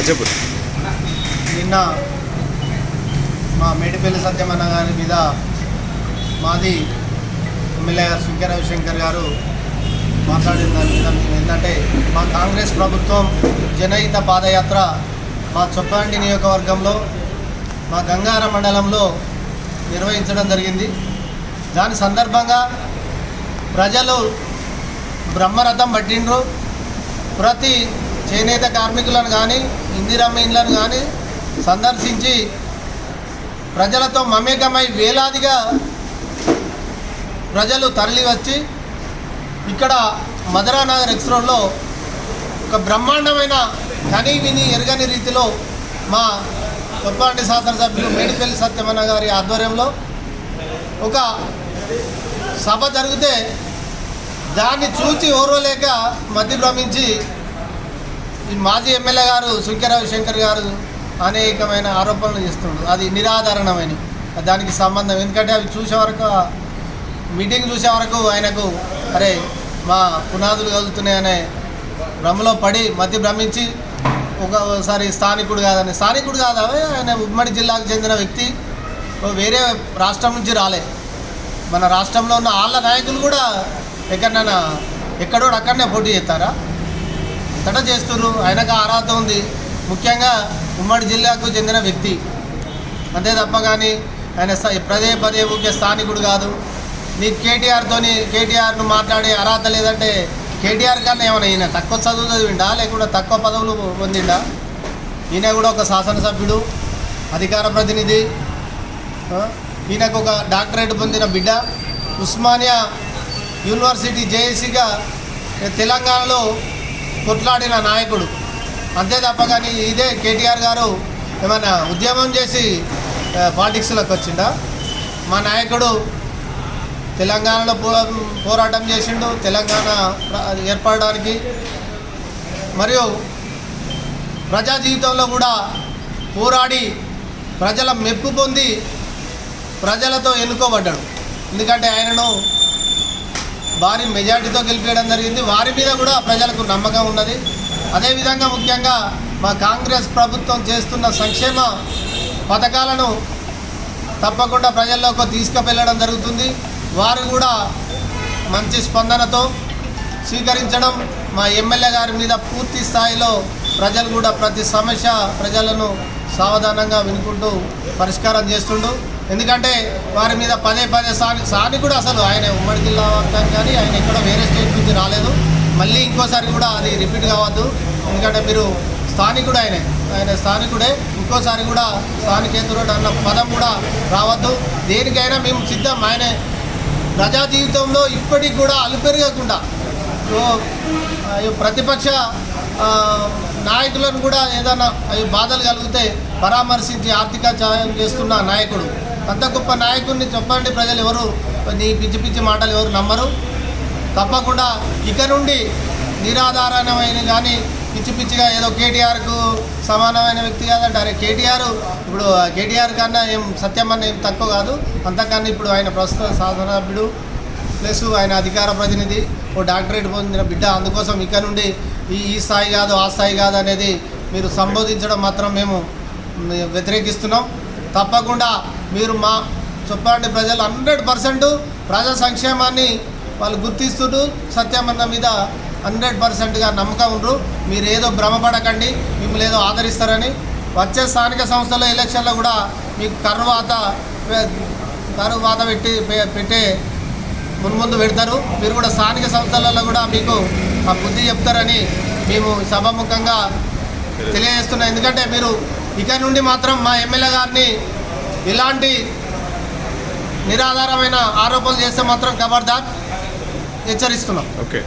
చెప్పు. నిన్న మా మేడిపల్లి సత్యమన్న గారి మీద మాది ఎమ్మెల్యే గారు సుంకె రవిశంకర్ గారు మాట్లాడిన దాని మీద మేము ఏంటంటే మా కాంగ్రెస్ ప్రభుత్వం జనహిత పాదయాత్ర మా చొప్పండి నియోజకవర్గంలో మా గంగారం మండలంలో నిర్వహించడం జరిగింది. దాని సందర్భంగా ప్రజలు బ్రహ్మరథం పట్టిండ్రు. ప్రతి చేనేత కార్మికులను కానీ ఇందిరమ్మ ఇండ్లను కానీ సందర్శించి ప్రజలతో మమేకమై వేలాదిగా ప్రజలు తరలి వచ్చి ఇక్కడ మధురానగర్ ఎక్స్ రోడ్లో ఒక బ్రహ్మాండమైన కని విని ఎరగని రీతిలో మా చొప్పండి శాసనసభ్యులు మేడిపల్లి సత్యమన్న గారి ఆధ్వర్యంలో ఒక సభ జరిగితే దాన్ని చూసి ఓర్వలేక మధ్య భ్రమించి ఈ మాజీ ఎమ్మెల్యే గారు సుంకె రవిశంకర్ గారు అనేకమైన ఆరోపణలు చేస్తుండ్రు. అది నిరాధారణమైన దానికి సంబంధం. ఎందుకంటే అవి చూసే వరకు మీటింగ్ చూసే వరకు ఆయనకు అరే మా పునాదులు కలుగుతున్నాయనే భ్రమలో పడి మధ్య భ్రమించి ఒకసారి స్థానికుడు కాదా ఆయన ఉమ్మడి జిల్లాకు చెందిన వ్యక్తి, వేరే రాష్ట్రం నుంచి రాలే. మన రాష్ట్రంలో ఉన్న వాళ్ళ నాయకులు కూడా ఎక్కడైనా ఎక్కడో అక్కడనే పోటీ చేస్తారా? అంతటా చేస్తున్నారు. ఆయనకు అర్హత ఉంది. ముఖ్యంగా ఉమ్మడి జిల్లాకు చెందిన వ్యక్తి అంతే తప్ప కానీ ఆయన పదే ఊకే స్థానికుడు కాదు. నీకు కేటీఆర్ను మాట్లాడే అర్హత లేదంటే కేటీఆర్ కన్నా ఏమైనా ఈయన తక్కువ చదువు చదివిండా లేకుండా తక్కువ పదవులు పొందిండా? ఈయన కూడా ఒక శాసనసభ్యుడు, అధికార ప్రతినిధి. ఈయనకు ఒక డాక్టరేట్ పొందిన బిడ్డ, ఉస్మానియా యూనివర్సిటీ జేఏసీగా తెలంగాణలో కొట్లాడిన నాయకుడు. అంతే తప్ప కానీ ఇదే కేటీఆర్ గారు ఏమైనా ఉద్యమం చేసి పాలిటిక్స్లోకి వచ్చిండా? మా నాయకుడు తెలంగాణలో పోరాటం చేసిండు, తెలంగాణ ఏర్పడడానికి. మరియు ప్రజా జీవితంలో కూడా పోరాడి ప్రజల మెప్పు పొంది ప్రజలతో ఎన్నుకోబడ్డాడు. ఎందుకంటే ఆయనను భారీ మెజార్టీతో గెలిపేయడం జరిగింది. వారి మీద కూడా ప్రజలకు నమ్మకం ఉన్నది. అదేవిధంగా ముఖ్యంగా మా కాంగ్రెస్ ప్రభుత్వం చేస్తున్న సంక్షేమ పథకాలను తప్పకుండా ప్రజల్లోకి తీసుకువెళ్ళడం జరుగుతుంది. వారు కూడా మంచి స్పందనతో స్వీకరించడం, మా ఎమ్మెల్యే గారి మీద పూర్తి స్థాయిలో ప్రజలు కూడా ప్రతి సమస్య ప్రజలను సావధానంగా వినుకుంటూ పరిష్కారం చేస్తుండు. ఎందుకంటే వారి మీద పదే స్థానికుడు అసలు ఆయన ఉమ్మడి జిల్లా వ్యాప్తంగా కానీ ఆయన ఎక్కడో వేరే స్టేట్ నుంచి రాలేదు. మళ్ళీ ఇంకోసారి కూడా అది రిపీట్ కావద్దు. ఎందుకంటే మీరు స్థానికుడు, ఆయన స్థానికుడే. ఇంకోసారి కూడా స్థానికేతరుడు అన్న పదం కూడా రావద్దు. దేనికైనా మేము సిద్ధం. ఆయన ప్రజా జీవితంలో ఇప్పటికి కూడా అలుపెరగకుండా ప్రతిపక్ష నాయకులను కూడా ఏదైనా బాధలు కలిగితే పరామర్శించి ఆర్థిక సహాయం చేస్తున్న నాయకుడు. అంత గొప్ప నాయకుడిని చెప్పండి ప్రజలు ఎవరు నీ పిచ్చి పిచ్చి మాటలు ఎవరు నమ్మరు. తప్పకుండా ఇక నుండి నిరాధారణమైన కానీ పిచ్చి పిచ్చిగా ఏదో కేటీఆర్కు సమానమైన వ్యక్తి కాదంటే అరే కేటీఆర్ కన్నా ఏం సత్యమన్న ఏం తక్కువ కాదు. అంతకన్నా ఇప్పుడు ఆయన ప్రస్తుత శాసనసభ్యుడు ప్లస్ ఆయన అధికార ప్రతినిధి, ఓ డాక్టరేట్ పొందిన బిడ్డ. అందుకోసం ఇక నుండి ఈ స్థాయి కాదు ఆ స్థాయి కాదు అనేది మీరు సంబోధించడం మాత్రం మేము వ్యతిరేకిస్తున్నాం. తప్పకుండా మీరు మా చొప్పండి ప్రజలు 100% ప్రజా సంక్షేమాన్ని వాళ్ళు గుర్తిస్తుంటూ సత్యమన్న మీద 100%గా నమ్మకం ఉండరు. మీరు ఏదో భ్రమపడకండి, మిమ్మల్ని ఏదో ఆదరిస్తారని. వచ్చే స్థానిక సంస్థల ఎలక్షన్లో కూడా మీకు కరువాత పెట్టే ముందు పెడతారు. మీరు కూడా స్థానిక సంస్థలలో కూడా మీకు ఆ బుద్ధి చెప్తారని మేము సభాముఖంగా తెలియజేస్తున్నాం. ఎందుకంటే మీరు ఇక నుండి మాత్రం మా ఎమ్మెల్యే గారిని ఇలాంటి నిరాధారమైన ఆరోపణలు చేస్తే మాత్రం ఖబర్దార్ హెచ్చరిస్తున్నాం. ఓకే.